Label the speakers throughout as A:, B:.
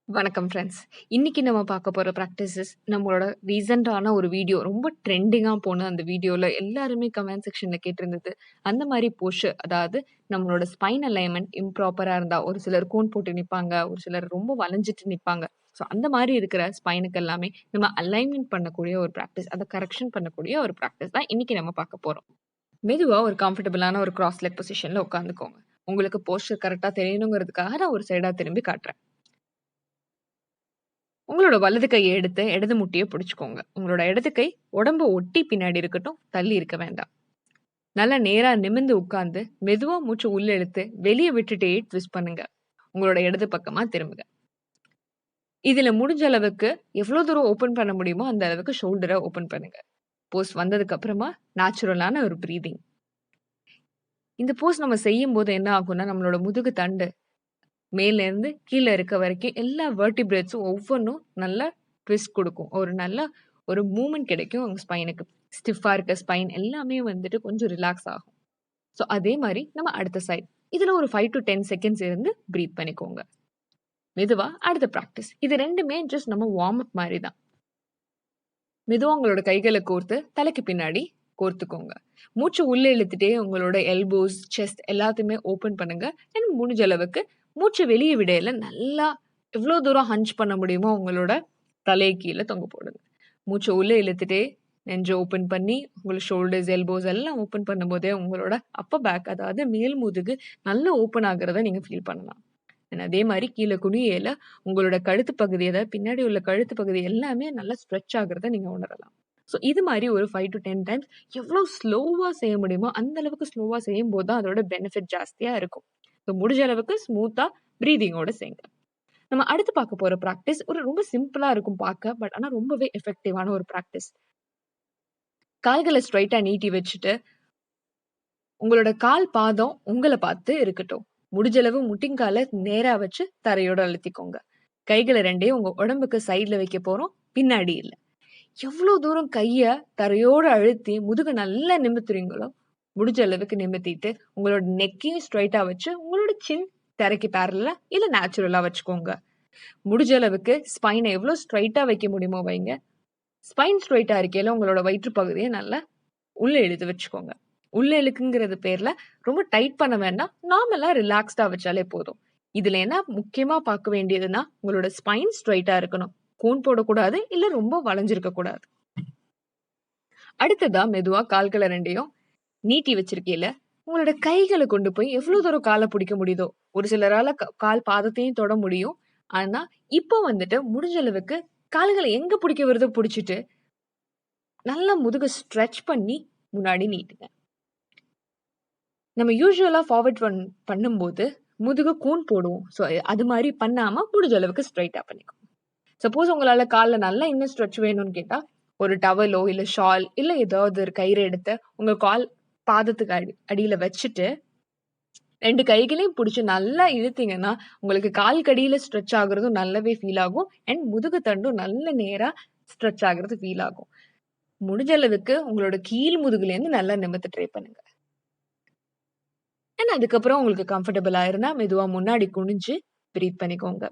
A: வணக்கம் ஃப்ரெண்ட்ஸ். இன்னைக்கு நம்ம பார்க்க போற பிராக்டிசஸ் நம்மளோட ரீசெண்டான ஒரு வீடியோ ரொம்ப ட்ரெண்டிங்கா போன அந்த வீடியோல எல்லாருமே கமெண்ட் செக்ஷன்ல கேட்டிருந்தது. அந்த மாதிரி போஸ்டர், அதாவது நம்மளோட ஸ்பைன் அலைன்மென்ட் இம்ப்ராப்பரா இருந்தா ஒரு சிலர் கூன் போட்டு நிப்பாங்க, ஒரு சிலர் ரொம்ப வளைஞ்சிட்டு நிப்பாங்க. ஸோ அந்த மாதிரி இருக்கிற ஸ்பைனுக்கு எல்லாமே நம்ம அலைன்மென்ட் பண்ணக்கூடிய ஒரு பிராக்டிஸ், அதை கரெக்ஷன் பண்ணக்கூடிய ஒரு பிராக்டிஸ் தான் இன்னைக்கு நம்ம பார்க்க போறோம். மெதுவா ஒரு கம்ஃபர்டபுளான ஒரு கிராஸ் லெக் பொசிஷன்ல உட்காந்துக்கோங்க. உங்களுக்கு போஸ்டர் கரெக்டா தெரியணுங்கிறதுக்காக நான் ஒரு சைடா திரும்பி காட்டுறேன். உங்களோட வலது கையை எடுத்து இடது முட்டியை பிடிச்சுக்கோங்க. உங்களோட இடது கை உடம்ப ஒட்டி பின்னாடி இருக்கட்டும், தள்ளி இருக்க வேண்டாம். நல்லா நேரா நிமிர்ந்து உட்கார்ந்து மெதுவா மூச்சு உள்ள இழுத்து வெளியே விட்டுட்டே ட்விஸ்ட் பண்ணுங்க. உங்களோட இடது பக்கமா திரும்புங்க. இதுல முடிஞ்ச அளவுக்கு எவ்வளவு தூரம் ஓபன் பண்ண முடியுமோ அந்த அளவுக்கு ஷோல்டரை ஓபன் பண்ணுங்க. போஸ் வந்ததுக்கு அப்புறமா நேச்சுரலான ஒரு பிரீதிங். இந்த போஸ் நம்ம செய்யும் போது என்ன ஆகும்னா, நம்மளோட முதுகு தண்டு மேல இருந்து கீழே இருக்க வரைக்கும் எல்லா வெர்டிபிரேட்ஸும் ஒவ்வொன்றும் நல்லா ட்விஸ்ட் கொடுக்கும். ஒரு நல்ல ஒரு மூமெண்ட் கிடைக்கும் உங்க ஸ்பைனுக்கு. ஸ்டிஃபா இருக்க ஸ்பைன் எல்லாமே வந்துட்டு கொஞ்சம் ரிலாக்ஸ் ஆகும். ஸோ அதே மாதிரி நம்ம அடுத்த சைட் இதுல ஒரு 5 to 10 செகண்ட்ஸ் இருந்து பிரீத் பண்ணிக்கோங்க. மெதுவா அடுத்த ப்ராக்டிஸ். இது ரெண்டுமே ஜஸ்ட் நம்ம வார்ம் அப் மாதிரி தான். மெதுவா உங்களோட கைகளை கோர்த்து தலைக்கு பின்னாடி கோர்த்துக்கோங்க. மூச்சு உள்ள இழுத்துட்டே உங்களோட எல்போஸ், செஸ்ட் எல்லாத்தையுமே ஓபன் பண்ணுங்க. அண்ட் முடிஞ்ச அளவுக்கு மூச்சு வெளியே விடையில நல்லா எவ்வளவு தூரம் ஹஞ்ச் பண்ண முடியுமோ உங்களோட தலை கீழே தொங்க போடுங்க. மூச்சை உள்ள இழுத்துட்டே நெஞ்சை ஓபன் பண்ணி உங்களோட ஷோல்டர்ஸ், எல்போஸ் எல்லாம் ஓபன் பண்ணும்போதே உங்களோட அப்பர் பேக், அதாவது மேல் முதுகு நல்லா ஓபன் ஆகுறத நீங்க ஃபீல் பண்ணலாம். அதே மாதிரி கீழே குனியேல உங்களோட கழுத்து பகுதி, அதாவது பின்னாடி உள்ள கழுத்து பகுதி எல்லாமே நல்லா ஸ்ட்ரெச் ஆகுறத நீங்க உணரலாம். ஸோ இது மாதிரி ஒரு 5 to 10 டைம்ஸ் எவ்வளவு ஸ்லோவா செய்ய முடியுமோ அந்த அளவுக்கு ஸ்லோவா செய்யும் போது தான் அதோட பெனிஃபிட் ஜாஸ்தியா இருக்கும். ஸோ முடிஞ்ச அளவுக்கு ஸ்மூத்தா பிரீதிங்கோட செய்யுங்க. நம்ம அடுத்து பார்க்க போற ப்ராக்டிஸ் ஒரு ரொம்ப சிம்பிளா இருக்கும் பார்க்க, பட் ஆனா ரொம்பவே எஃபெக்டிவான ஒரு ப்ராக்டிஸ். கால்களை ஸ்ட்ரைட்டா நீட்டி வச்சுட்டு உங்களோட கால் பாதம் உங்களை பார்த்து இருக்கட்டும். முடிஞ்சளவு முட்டிங்கால நேரா வச்சு தரையோட அழுத்திக்கோங்க. கைகளை ரெண்டையும் உங்க உடம்புக்கு சைட்ல வைக்க போறோம், பின்னாடி இல்ல. எவ்வளவு தூரம் கைய தரையோட அழுத்தி முதுக நல்லா நிமித்துறீங்களோ முடிஞ்ச அளவுக்கு நிமித்திட்டு உங்களோட நெக்கையும் ஸ்ட்ரைட்டா வச்சு உங்களோட சின் தரைக்கு பேரலா இல்ல நேச்சுரலா வச்சுக்கோங்க. முடிஞ்ச அளவுக்கு ஸ்பைனை எவ்வளவு ஸ்ட்ரைட்டா வைக்க முடியுமோ வைங்க. ஸ்பைன் ஸ்ட்ரைட்டா இருக்கையில உங்களோட வயிற்று பகுதியை நல்லா உள்ள இழுத்து வச்சுக்கோங்க. உள்ள இழுக்குங்கிறது பேர்ல ரொம்ப டைட் பண்ண வேண்டாம், நார்மலா ரிலாக்ஸ்டா வச்சாலே போதும். இதுல என்ன முக்கியமா பார்க்க வேண்டியதுன்னா உங்களோட ஸ்பைன் ஸ்ட்ரைட்டா இருக்கணும், கூன் போடக்கூடாது, இல்ல ரொம்ப வளைஞ்சிருக்க கூடாது. அடுத்ததா மெதுவா கால்களை ரெண்டையும் நீட்டி வச்சிருக்கீல உங்களோட கைகளை கொண்டு போய் எவ்வளவு தூரம் காலை பிடிக்க முடியுதோ, ஒரு சிலரால கால் பாதத்தையும் தொட முடியும். ஆனா இப்போ வந்துட்டு முடிஞ்ச அளவுக்கு கால்களை எங்க பிடிக்க வருதோ பிடிச்சிட்டு நல்லா முதுக ஸ்ட்ரெச் பண்ணி முன்னாடி நீட்டுங்க. நம்ம யூஸ்வலா ஃபார்வர்ட் பண்ணும்போது முதுகு கூன் போடுவோம். ஸோ அது மாதிரி பண்ணாம முடிஞ்ச அளவுக்கு ஸ்ட்ரைட்டா பண்ணிக்கோங்க. சப்போஸ் உங்களால காலில் நல்லா இன்னும் ஸ்ட்ரெச் வேணும்னு கேட்டா ஒரு டவலோ இல்ல ஷால் இல்ல ஏதாவது ஒரு கயிறு எடுத்து உங்க கால் பாதத்துக்கு அடியில வச்சுட்டு 2 கைகளையும் பிடிச்சி நல்லா இழுத்தீங்கன்னா உங்களுக்கு கால் கடியில ஸ்ட்ரெச் ஆகுறதும் நல்லாவே ஃபீல் ஆகும். அண்ட் முதுகு தண்டும் நல்ல நேரா ஸ்ட்ரெச் ஆகுறது ஃபீல் ஆகும். முடிஞ்ச அளவுக்கு உங்களோட கீழ் முதுகுல இருந்து நல்லா நிமிர்த்து ட்ரை பண்ணுங்க. அண்ட் அதுக்கப்புறம் உங்களுக்கு கம்ஃபர்டபுளா இருந்தா மெதுவா முன்னாடி குனிஞ்சு பிரீத் பண்ணிக்கோங்க.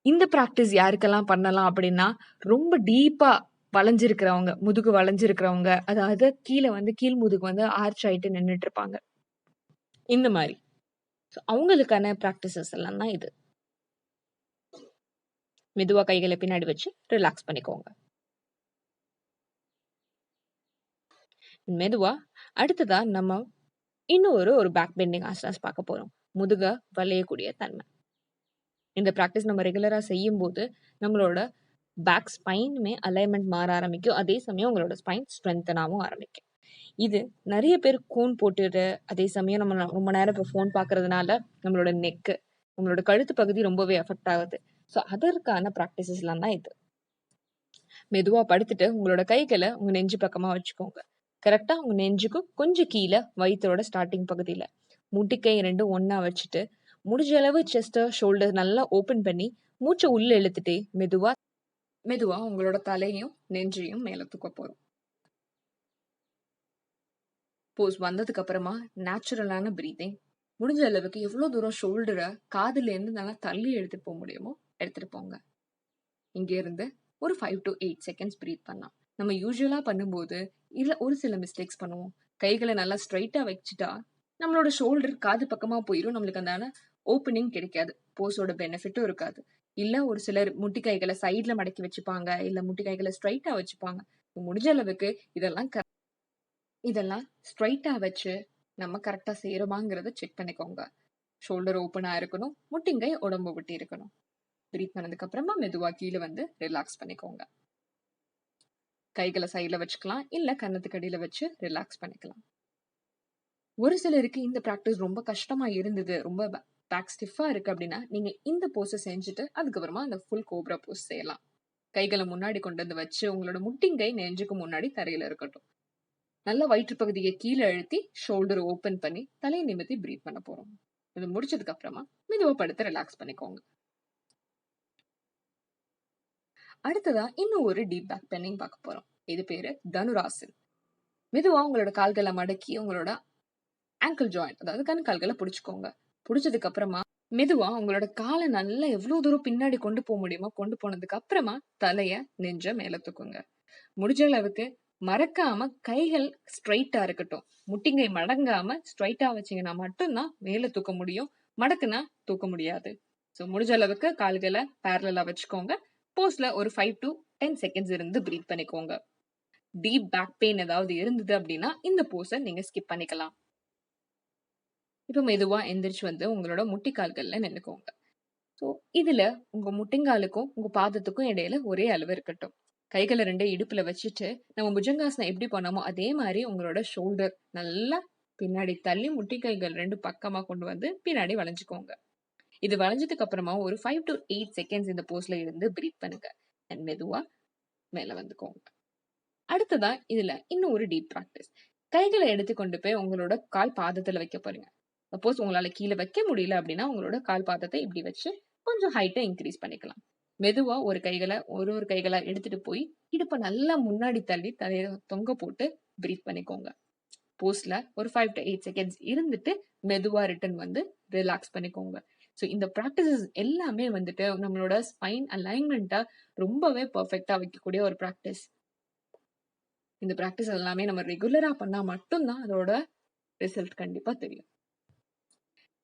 A: இந்த பிராக்டிஸ் யாருக்கெல்லாம் பண்ணலாம் அப்படின்னா, ரொம்ப டீப்பா வளைஞ்சிருக்கிறவங்க, முதுகு வளைஞ்சிருக்கிறவங்க, அதாவது கீழே வந்து கீழ் முதுகு வந்து ஆர்ச் ஆயிட்டு நின்னுட்டு இருப்பாங்க. இந்த மாதிரி அவங்களுக்கான பிராக்டிசஸ் எல்லாம் தான் இது. மெதுவா கைகளை பின்னாடி வச்சு ரிலாக்ஸ் பண்ணிக்கோங்க. மெதுவா அடுத்ததா நம்ம இன்னும் ஒரு பேக் பெண்டிங் ஆசனாஸ் பார்க்க போறோம். முதுக வளையக்கூடிய தன்மை. இந்த பிராக்டிஸ் நம்ம ரெகுலரா செய்யும் போது நம்மளோட பேக் ஸ்பைனுமே அலைன்மெண்ட் மாற ஆரம்பிக்கும். அதே சமயம் உங்களோட ஸ்பைன் ஸ்ட்ரென்தனாகவும் ஆரம்பிக்கும். இது நிறைய பேர் கூன் போட்டுட்டு அதே சமயம் நம்ம ரொம்ப நேரம் இப்போ ஃபோன் பார்க்கறதுனால நம்மளோட நெக்கு, நம்மளோட கழுத்து பகுதி ரொம்பவே எஃபெக்ட் ஆகுது. ஸோ அதற்கான ப்ராக்டிசஸ்லாம் தான் இது. மெதுவா படுத்துட்டு உங்களோட கைகளை உங்க நெஞ்சு பக்கமா வச்சுக்கோங்க. கரெக்டா உங்க நெஞ்சுக்கும் கொஞ்சம் கீழே வயிற்றோட ஸ்டார்டிங் பகுதியில முட்டிக்கை ரெண்டும் ஒன்னா வச்சுட்டு முடிஞ்ச அளவு செஸ்ட் ஷோல்டர் நல்லா ஓபன் பண்ணி மூச்சை உள்ள இழுத்துட்டே மெதுவா உங்களோட தலையும் நெஞ்சையும் மேல தூக்க போறோம். போஸ் வந்ததுக்கு அப்புறமா நேச்சுரலான பிரீதிங். முடிஞ்ச அளவுக்கு எவ்வளவு தூரம் ஷோல்டரை காதுல இருந்து நல்லா தள்ளி எடுத்துட்டு போக முடியுமோ எடுத்துட்டு போங்க. இங்க இருந்து ஒரு 5 to 8 செகண்ட்ஸ் பிரீத் பண்ணலாம். நம்ம யூஸ்வலா பண்ணும்போது இல்ல ஒரு சில மிஸ்டேக்ஸ் பண்ணுவோம். கைகளை நல்லா ஸ்ட்ரைட்டா வச்சுட்டா நம்மளோட ஷோல்டர் காது பக்கமா போயிடும். நம்மளுக்கு அந்த ஓப்பனிங் கிடைக்காது. போஸோட பெனிஃபிட்டும் இருக்காது. இல்ல ஒரு சிலர் முட்டி கைகளை சைட்ல மடக்கி வச்சுப்பாங்க. இல்ல முட்டி கைகளை ஸ்ட்ரைட்டா வச்சுப்பாங்க. முடிஞ்ச அளவுக்கு இதெல்லாம் ஸ்ட்ரைட்டா வச்சு நம்ம கரெக்டா செய்யறோமாங்கிறத செக் பண்ணிக்கோங்க. ஷோல்டர் ஓப்பனா இருக்கணும். முட்டிங்கை உடம்பு விட்டு இருக்கணும். பிரீத் பண்ணதுக்கு அப்புறமா மெதுவா கீழே வந்து ரிலாக்ஸ் பண்ணிக்கோங்க. கைகளை சைட்ல வச்சுக்கலாம். இல்ல கன்னத்துக்கு அடியில வச்சு ரிலாக்ஸ் பண்ணிக்கலாம். ஒரு சிலருக்கு இந்த பிராக்டிஸ் ரொம்ப கஷ்டமா இருந்தது, ரொம்ப பேக் ஸ்டிஃபா இருக்கு அப்படின்னா நீங்க இந்த போஸை செஞ்சுட்டு அதுக்கப்புறமா அந்த ஃபுல் கோப்ரா போஸ் செய்யலாம். கைகளை முன்னாடி கொண்டு வந்து வச்சு உங்களோட முட்டிங்கை நெஞ்சுக்கு முன்னாடி தரையில இருக்கட்டும். நல்ல வயிற்று பகுதியை கீழே அழுத்தி ஷோல்டர் ஓபன் பண்ணி தலையை நிமித்தி பிரீத் பண்ண போறோம். இது முடிச்சதுக்கு அப்புறமா மெதுவா படுத்து ரிலாக்ஸ் பண்ணிக்கோங்க. அடுத்ததா இன்னும் ஒரு டீப் பேக் பெண்டிங் பார்க்க போறோம். இது பேரு தனுராசன். மெதுவா உங்களோட கால்களை மடக்கி உங்களோட ஆங்கிள் ஜாயிண்ட், அதாவது கண்கால்களை பிடிச்சுக்கோங்க. பிடிச்சதுக்கு அப்புறமா மெதுவா உங்களோட காலை நல்லா எவ்வளவு தூரம் பின்னாடி கொண்டு போக முடியுமோ கொண்டு போனதுக்கு அப்புறமா தலைய நெஞ்ச மேல தூக்குங்க. முடிஞ்ச அளவுக்கு மறக்காம கைகள் ஸ்ட்ரைட்டா இருக்கட்டும். முட்டிங்கை மடங்காம ஸ்ட்ரைட்டா வச்சீங்கன்னா மட்டும்தான் மேல தூக்க முடியும். மடக்குனா தூக்க முடியாது. சோ முடிஞ்ச அளவுக்கு கால்களை பேரலா வச்சுக்கோங்க. போஸ்ல ஒரு 5 to 10 செகண்ட்ஸ் இருந்து பிரீத் பண்ணிக்கோங்க. டீப் பேக் பெயின் ஏதாவது இருந்தது அப்படின்னா இந்த போஸை நீங்க ஸ்கிப் பண்ணிக்கலாம். இப்ப மெதுவா எந்திரிச்சு வந்து உங்களோட முட்டிக்கால்கள்ல நின்னுக்கோங்க. ஸோ இதுல உங்க முட்டிங்காலுக்கும் உங்க பாதத்துக்கும் இடையில ஒரே அளவு இருக்கட்டும். கைகளை ரெண்டே இடுப்புல வச்சுட்டு நம்ம புஜங்காசனம் எப்படி பண்ணோமோ அதே மாதிரி உங்களோட ஷோல்டர் நல்லா பின்னாடி தள்ளி முட்டிக்கைகள் ரெண்டு பக்கமா கொண்டு வந்து பின்னாடி வளைஞ்சுக்கோங்க. இது வளைஞ்சதுக்கு அப்புறமா ஒரு 5 to 8 செகண்ட்ஸ் இந்த போஸ்ல இருந்து பிரீத் பண்ணுங்க. அண்ட் மெதுவா மேல வந்துக்கோங்க. அடுத்ததா இதுல இன்னும் ஒரு டீப் பிராக்டிஸ். கைகளை எடுத்து கொண்டு போய் உங்களோட கால் பாதத்துல வைக்க போறீங்க. சப்போஸ் உங்களால கீழே வைக்க முடியல அப்படின்னா உங்களோட கால் பாதத்தை இப்படி வச்சு கொஞ்சம் ஹைட்டை இன்க்ரீஸ் பண்ணிக்கலாம். மெதுவா ஒரு கைகளை எடுத்துட்டு போய் இடுப்பை நல்லா முன்னாடி தள்ளி தலையை தொங்க போட்டு பிரீத் பண்ணிக்கோங்க. போஸ்ட்ல ஒரு 5 to 8 செகண்ட்ஸ் இருந்துட்டு மெதுவா ரிட்டர்ன் வந்து ரிலாக்ஸ் பண்ணிக்கோங்க. ஸோ இந்த ப்ராக்டிசஸ் எல்லாமே வந்துட்டு நம்மளோட ஸ்பைன் அலைன்மெண்ட்டை ரொம்பவே பர்ஃபெக்டா வைக்கக்கூடிய ஒரு ப்ராக்டிஸ். இந்த ப்ராக்டிஸ் எல்லாமே நம்ம ரெகுலரா பண்ணா மட்டும்தான் அதோட ரிசல்ட் கண்டிப்பா தெரியும்.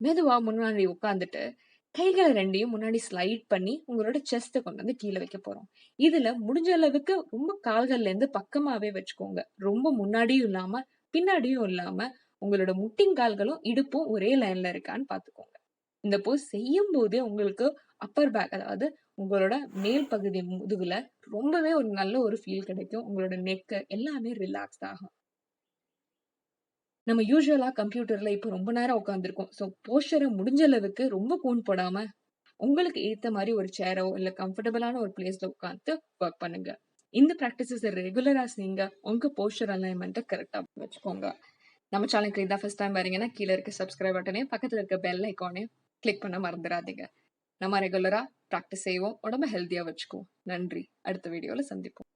A: மெதுவா முன்னாடி உட்காந்துட்டு கைகளை ரெண்டையும் முன்னாடி ஸ்லைட் பண்ணி உங்களோட செஸ்ட கொண்டு வந்து கீழே வைக்க போறோம். இதுல முடிஞ்ச அளவுக்கு ரொம்ப கால்கள்ல இருந்து பக்கமாவே வச்சுக்கோங்க. ரொம்ப முன்னாடியும் இல்லாம பின்னாடியும் இல்லாம உங்களோட முட்டிங்கால்களும் இடுப்பும் ஒரே லைன்ல இருக்கான்னு பாத்துக்கோங்க. இந்த போஸ் செய்யும் போதே உங்களுக்கு அப்பர் பேக், அதாவது உங்களோட மேல் பகுதி முதுகுல ரொம்பவே ஒரு நல்ல ஒரு ஃபீல் கிடைக்கும். உங்களோட நெக் எல்லாமே ரிலாக்ஸ் ஆகும். நம்ம யூஸ்வலா கம்ப்யூட்டர்ல இப்ப ரொம்ப நேரம் உட்காந்துருக்கோம். ஸோ போஸ்டரை முடிஞ்ச அளவுக்கு ரொம்ப கூன் போடாம உங்களுக்கு ஏத்த மாதிரி ஒரு சேரோ இல்ல கம்ஃபர்டபுளான ஒரு பிளேஸ்ல உட்காந்து ஒர்க் பண்ணுங்க. இந்த பிராக்டிசஸ் ரெகுலரா செய்யுங்க. உங்க போஸ்டர் அலைன்மெண்ட்டை கரெக்டா வச்சுக்கோங்க. நம்ம சேனலுக்கு இதான் ஃபர்ஸ்ட் டைம் வரீங்கன்னா கீழே இருக்க சப்ஸ்கிரைப் பட்டனையும் பக்கத்துல இருக்க பெல் ஐக்கானையும் கிளிக் பண்ண மறந்துடாதீங்க. நம்ம ரெகுலரா பிராக்டிஸ் செய்வோம். உடம்ப ஹெல்த்தியா வச்சுக்குவோம். நன்றி. அடுத்த வீடியோல சந்திப்போம்.